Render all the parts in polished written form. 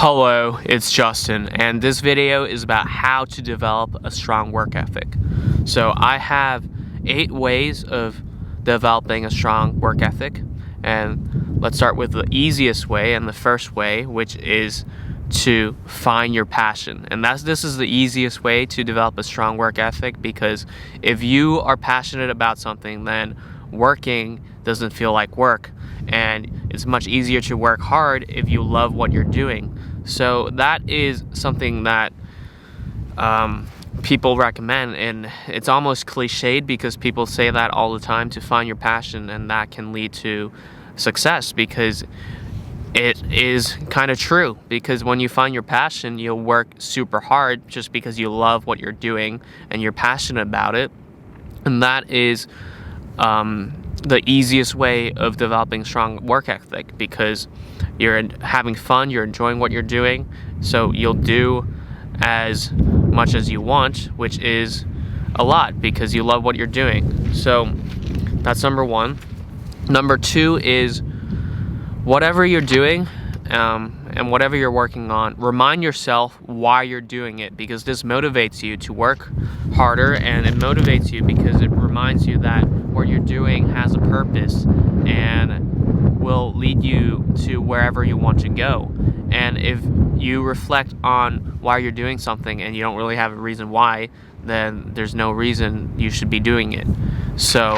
Hello, it's Justin, and this video is about how to develop a strong work ethic. So I have 8 ways of developing a strong work ethic, and let's start with the easiest way and the first way, which is to find your passion. And this is the easiest way to develop a strong work ethic, because if you are passionate about something, then working doesn't feel like work, and it's much easier to work hard if you love what you're doing. So that is something that people recommend, and it's almost cliched because people say that all the time, to find your passion, and that can lead to success, because it is kind of true. Because when you find your passion, you'll work super hard just because you love what you're doing and you're passionate about it. And that is the easiest way of developing strong work ethic, because you're having fun, you're enjoying what you're doing, so you'll do as much as you want, which is a lot, because you love what you're doing. So that's number 1. Number 2 is, whatever you're doing and whatever you're working on, remind yourself why you're doing it, because this motivates you to work harder, and it motivates you because it reminds you that what you're doing has a purpose and will lead you to wherever you want to go. And if you reflect on why you're doing something and you don't really have a reason why, then there's no reason you should be doing it. So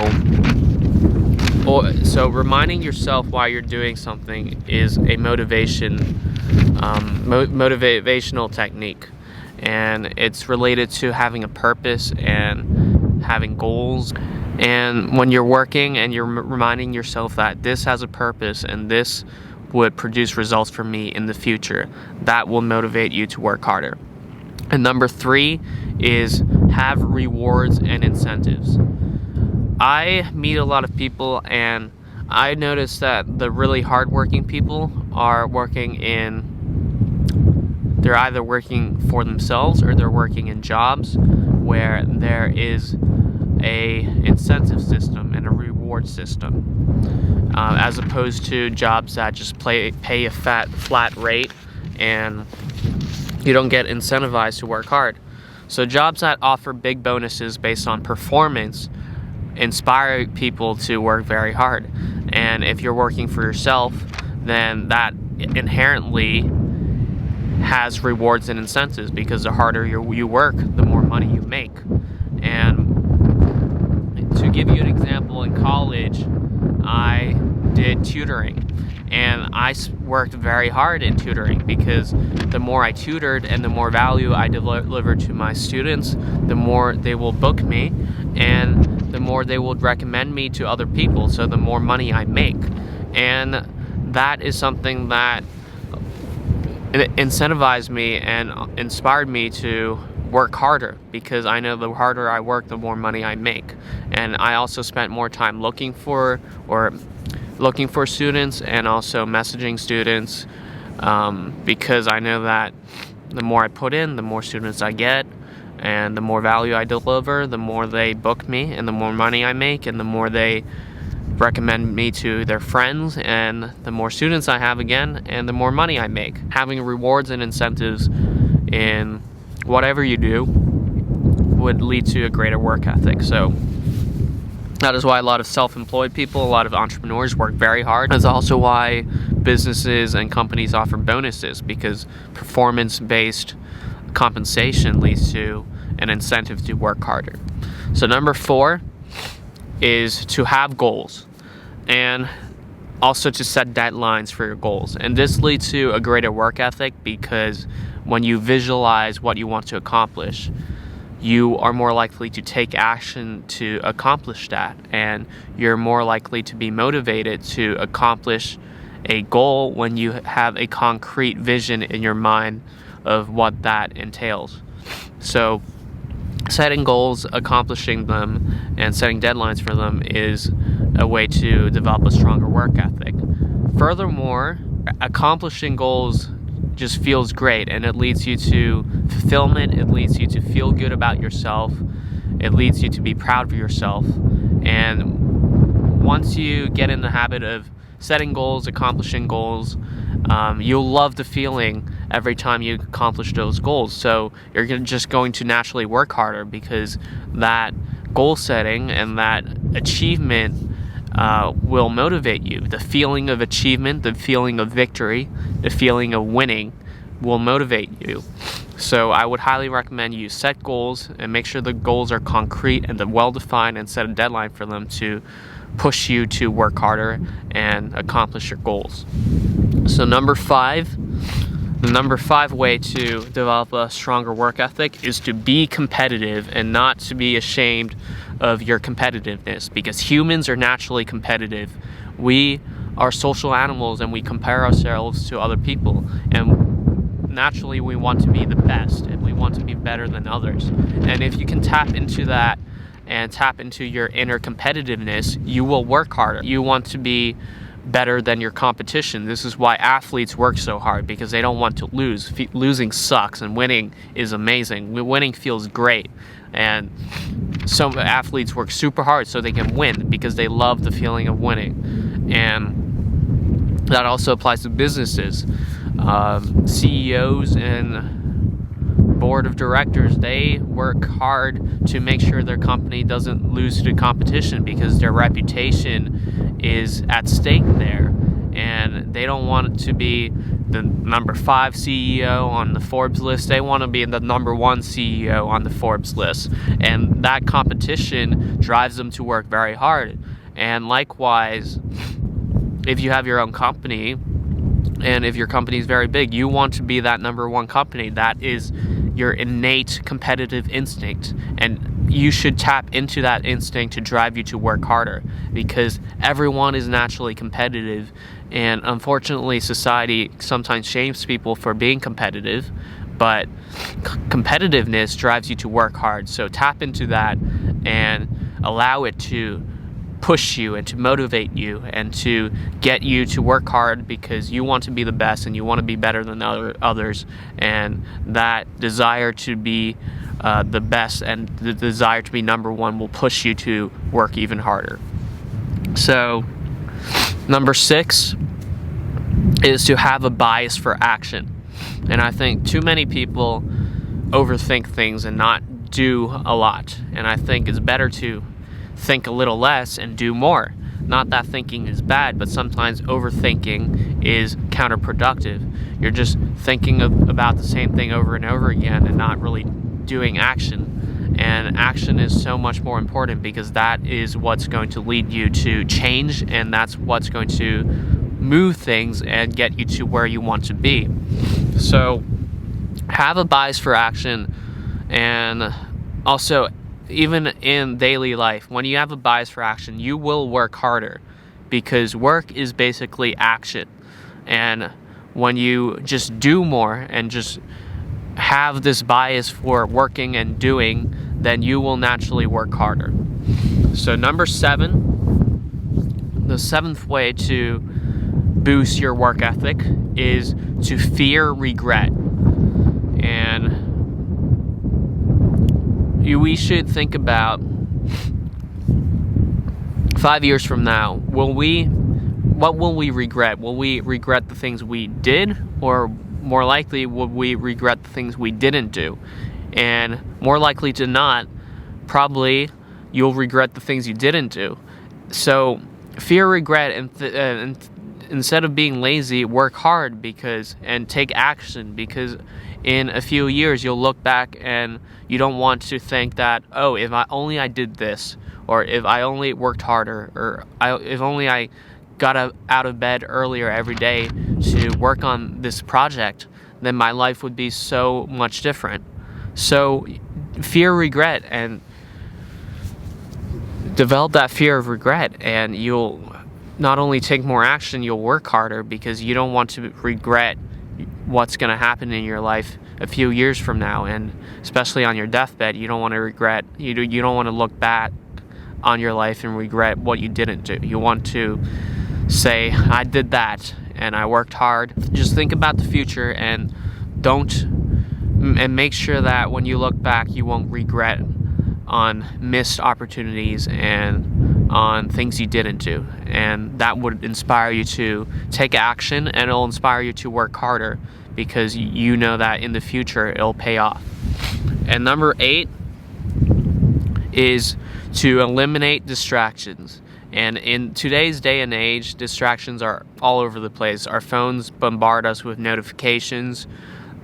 reminding yourself why you're doing something is a motivational technique, and it's related to having a purpose and having goals. And when you're working and you're reminding yourself that this has a purpose and this would produce results for me in the future, that will motivate you to work harder. And number 3 is have rewards and incentives. I meet a lot of people, and I noticed that the really hardworking people are they're either working for themselves or they're working in jobs where there is a incentive system and a reward system, as opposed to jobs that just pay a flat rate and you don't get incentivized to work hard. So jobs that offer big bonuses based on performance inspire people to work very hard. And if you're working for yourself, then that inherently has rewards and incentives, because the harder you work, the more money you make. And to give you an example, in college I did tutoring, and I worked very hard in tutoring, because the more I tutored and the more value I delivered to my students, the more they will book me, and the more they will recommend me to other people, so the more money I make. And that is something that incentivized me and inspired me to work harder, because I know the harder I work, the more money I make. And I also spent more time looking for students, and also messaging students, because I know that the more I put in, the more students I get, and the more value I deliver, the more they book me, and the more money I make, and the more they recommend me to their friends, and the more students I have again, and the more money I make. Having rewards and incentives in whatever you do would lead to a greater work ethic. So that is why a lot of self-employed people, a lot of entrepreneurs work very hard. That's also why businesses and companies offer bonuses, because performance-based compensation leads to an incentive to work harder. So number 4 is to have goals, and also to set deadlines for your goals. And this leads to a greater work ethic, because when you visualize what you want to accomplish, you are more likely to take action to accomplish that, and you're more likely to be motivated to accomplish a goal when you have a concrete vision in your mind of what that entails. So setting goals, accomplishing them, and setting deadlines for them is a way to develop a stronger work ethic. Furthermore, accomplishing goals just feels great, and it leads you to fulfillment, it leads you to feel good about yourself, it leads you to be proud of yourself. And once you get in the habit of setting goals, accomplishing goals, you'll love the feeling every time you accomplish those goals. So you're just going to naturally work harder, because that goal setting and that achievement will motivate you. The feeling of achievement, the feeling of victory, the feeling of winning will motivate you. So I would highly recommend you set goals and make sure the goals are concrete and well-defined, and set a deadline for them to push you to work harder and accomplish your goals. So the number five way to develop a stronger work ethic is to be competitive, and not to be ashamed of your competitiveness, because humans are naturally competitive. We are social animals, and we compare ourselves to other people, and naturally we want to be the best, and we want to be better than others. And if you can tap into that and tap into your inner competitiveness, you will work harder. You want to be better than your competition. This is why athletes work so hard, because they don't want to lose. Losing sucks, and winning is amazing. Winning feels great, and some athletes work super hard so they can win, because they love the feeling of winning. And that also applies to businesses. CEOs and board of directors, they work hard to make sure their company doesn't lose to competition, because their reputation is at stake there, and they don't want it to be the number 5 CEO on the Forbes list. They want to be the number 1 CEO on the Forbes list, and that competition drives them to work very hard. And likewise, if you have your own company, and if your company is very big, you want to be that number 1 company. That is your innate competitive instinct, and you should tap into that instinct to drive you to work harder, because everyone is naturally competitive, and unfortunately society sometimes shames people for being competitive, but competitiveness drives you to work hard. So tap into that and allow it to push you and to motivate you and to get you to work hard, because you want to be the best and you want to be better than others, and that desire to be the best and the desire to be number 1 will push you to work even harder. So number 6 is to have a bias for action. And I think too many people overthink things and not do a lot, and I think it's better to think a little less and do more. Not that thinking is bad, but sometimes overthinking is counterproductive. You're just thinking about the same thing over and over again and not really doing action. And action is so much more important, because that is what's going to lead you to change, and that's what's going to move things and get you to where you want to be. So have a bias for action. And also, even in daily life, when you have a bias for action, you will work harder, because work is basically action. And when you just do more and just have this bias for working and doing, then you will naturally work harder. So number 7, the 7th way to boost your work ethic is to fear regret. And we should think about 5 years from now, what will we regret? Will we regret the things we did, or more likely would we regret the things we didn't do? And more likely to not, probably you'll regret the things you didn't do. So fear regret, and instead of being lazy, work hard and take action, because in a few years you'll look back and you don't want to think that, oh, if I did this, or if I only worked harder, or if only I got out of bed earlier every day to work on this project, then my life would be so much different. So fear regret, and develop that fear of regret, and you'll not only take more action, you'll work harder, because you don't want to regret what's going to happen in your life a few years from now. And especially on your deathbed, you don't want to regret, you don't want to look back on your life and regret what you didn't do. You want to say, I did that and I worked hard. Just think about the future, and make sure that when you look back, you won't regret on missed opportunities and on things you didn't do, and that would inspire you to take action, and it'll inspire you to work harder because you know that in the future it'll pay off. And number 8 is to eliminate distractions. And in today's day and age, distractions are all over the place. Our phones bombard us with notifications.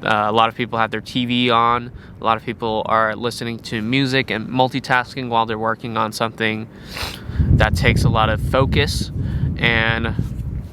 A lot of people have their TV on. A lot of people are listening to music and multitasking while they're working on something that takes a lot of focus. And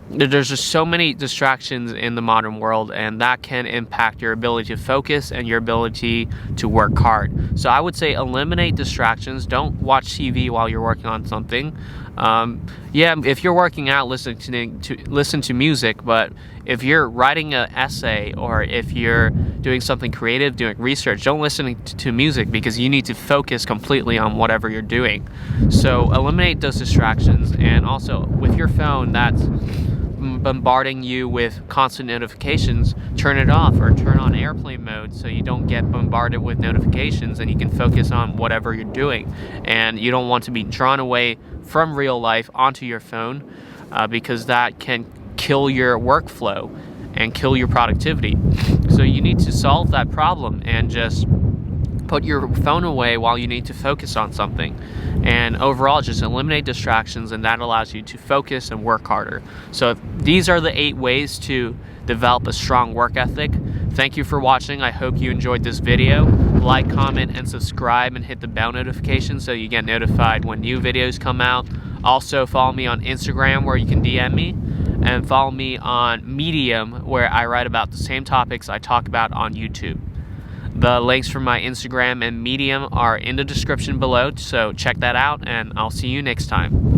there's just so many distractions in the modern world, and that can impact your ability to focus and your ability to work hard. So I would say eliminate distractions. Don't watch TV while you're working on something. If you're working out, listen to music, but if you're writing an essay or if you're doing something creative, doing research, don't listen to music because you need to focus completely on whatever you're doing. So eliminate those distractions. And also with your phone that's bombarding you with constant notifications, turn it off or turn on airplane mode so you don't get bombarded with notifications and you can focus on whatever you're doing. And you don't want to be drawn away from real life onto your phone because that can kill your workflow and kill your productivity. So you need to solve that problem and just put your phone away while you need to focus on something. And overall, just eliminate distractions, and that allows you to focus and work harder. So these are the 8 ways to develop a strong work ethic. Thank you for watching. I hope you enjoyed this video. Like, comment, and subscribe, and hit the bell notification so you get notified when new videos come out. Also, follow me on Instagram where you can DM me, and follow me on Medium where I write about the same topics I talk about on YouTube. The links for my Instagram and Medium are in the description below, so check that out, and I'll see you next time.